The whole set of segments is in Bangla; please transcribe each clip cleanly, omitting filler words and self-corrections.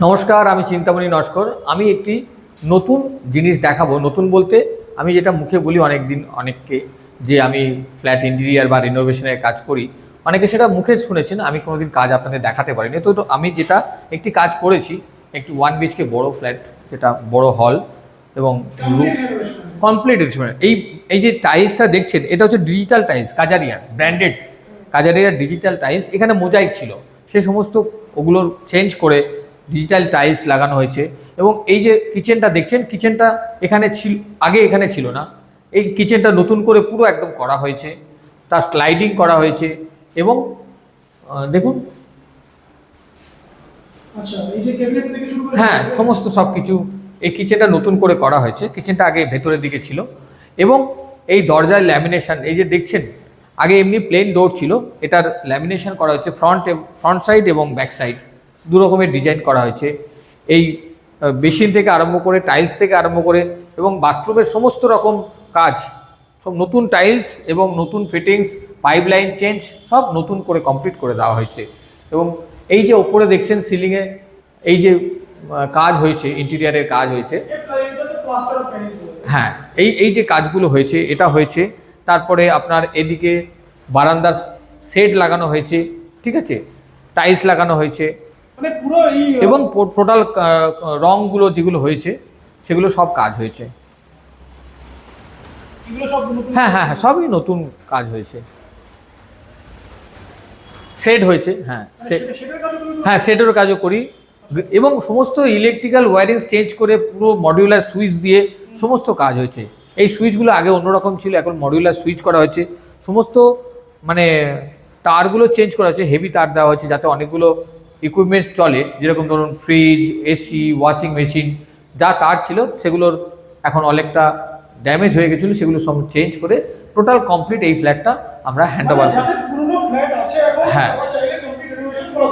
নমস্কার, আমি চিন্তামণি নস্কর। আমি একটি নতুন জিনিস দেখাবো। নতুন বলতে আমি যেটা মুখে বলি অনেককে যে আমি ফ্ল্যাট ইন্টেরিয়ার বা রিনোভেশনের কাজ করি, অনেকে সেটা মুখে শুনেছেন, আমি কোনোদিন কাজ আপনাদের দেখাতে পারিনি। তো আমি যেটা একটি কাজ করেছি, একটি 1 BHK বড় ফ্ল্যাট, যেটা বড় হল এবং কমপ্লিট এই এই যে টাইলসটা দেখছেন, এটা হচ্ছে ডিজিটাল টাইলস, কাজারিয়ার ব্র্যান্ডেড কাজারিয়ার ডিজিটাল টাইলস। এখানে মোজাইক ছিল, সে সমস্ত ওগুলোর চেঞ্জ করে ডিজিটাল টাইলস লাগানো হয়েছে। এবং এই যে কিচেনটা দেখছেন, কিচেনটা এখানে ছিল, আগে এখানে ছিল না। এই কিচেনটা নতুন করে পুরো একদম করা হয়েছে, তার স্লাইডিং করা হয়েছে এবং দেখুন, হ্যাঁ, সমস্ত সব কিছু এই কিচেনটা নতুন করে করা হয়েছে। কিচেনটা আগে ভেতরের দিকে ছিল এবং এই দরজার ল্যামিনেশন এই যে দেখছেন, আগে এমনি প্লেন ডোর ছিল, এটার ল্যামিনেশন করা হয়েছে ফ্রন্ট সাইড এবং ব্যাক সাইড, দু রকমের ডিজাইন করা হয়েছে। এই বেসিন থেকে আরম্ভ করে, টাইলস থেকে আরম্ভ করে এবং বাথরুমের সমস্ত রকম কাজ, সব নতুন টাইলস এবং নতুন ফিটিংস, পাইপলাইন চেঞ্জ, সব নতুন করে কমপ্লিট করে দেওয়া হয়েছে। এবং এই যে ওপরে দেখছেন সিলিংয়ে এই যে কাজ হয়েছে, ইন্টেরিয়ারের কাজ হয়েছে, হ্যাঁ, এই যে কাজগুলো হয়েছে, এটা হয়েছে। তারপরে আপনার এদিকে বারান্দার শেড লাগানো হয়েছে, ঠিক আছে, টাইলস লাগানো হয়েছে এবং টোটাল রংগুলো যেগুলো হয়েছে সেগুলো সব কাজ হয়েছে। হ্যাঁ হ্যাঁ হ্যাঁ, সবই নতুন কাজ হয়েছে। শেড হয়েছে, হ্যাঁ হ্যাঁ, শেডের কাজও করি এবং সমস্ত ইলেকট্রিক্যাল ওয়্যারিং চেঞ্জ করে পুরো মডিউলার সুইচ দিয়ে সমস্ত কাজ হয়েছে। এই সুইচগুলো আগে অন্যরকম ছিল, এখন মডিউলার সুইচ করা হয়েছে। সমস্ত মানে তারগুলো চেঞ্জ করা হয়েছে, হেভি তার দেওয়া হয়েছে যাতে অনেকগুলো ইকুইপমেন্টস চলে, যেরকম ধরুন ফ্রিজ, এসি, ওয়াশিং মেশিন, যা তার ছিল সেগুলোর এখন অনেকটা ড্যামেজ হয়ে গেছিলো, সেগুলো সব চেঞ্জ করে টোটাল কমপ্লিট এই ফ্ল্যাটটা আমরা হ্যান্ড ওভার করি। হ্যাঁ,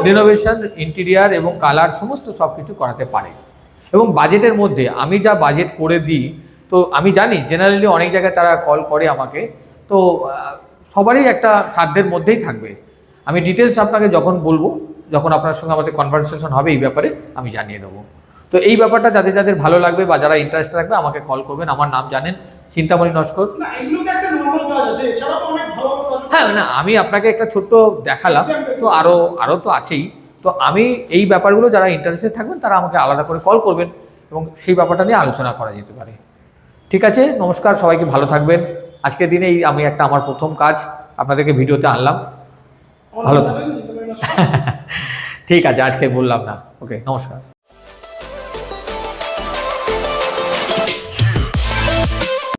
রিনোভেশন, ইন্টেরিয়ার এবং কালার সমস্ত সব কিছু করাতে পারে। এবং বাজেটের মধ্যে আমি যা বাজেট করে দিই, তো আমি জানি জেনারেলি অনেক জায়গায় তারা কল করে আমাকে, তো সবারই একটা সাধ্যের মধ্যেই থাকবে। আমি ডিটেলস আপনাকে যখন বলবো, যখন আপনার সঙ্গে আমাদের কনভারসেশন হবে এই ব্যাপারে, আমি জানিয়ে দেবো। তো এই ব্যাপারটা যাদের যাদের ভালো লাগবে বা যারা ইন্টারেস্ট রাখবে আমাকে কল করবেন। আমার নাম জানেন, চিন্তামণি নস্কর। হ্যাঁ, না, আমি আপনাকে একটা ছোট্ট দেখালাম, তো আরও তো আছেই। তো আমি এই ব্যাপারগুলো যারা ইন্টারেস্টেড থাকবেন তারা আমাকে আলাদা করে কল করবেন এবং সেই ব্যাপারটা নিয়ে আলোচনা করা যেতে পারে। ঠিক আছে, নমস্কার, সবাইকে ভালো থাকবেন। আজকের দিনে আমি আমার প্রথম কাজ আপনাদেরকে ভিডিওতে আনলাম। ভালো থাকবেন। ঠিক আছে, আজকে বললাম না। ওকে, নমস্কার।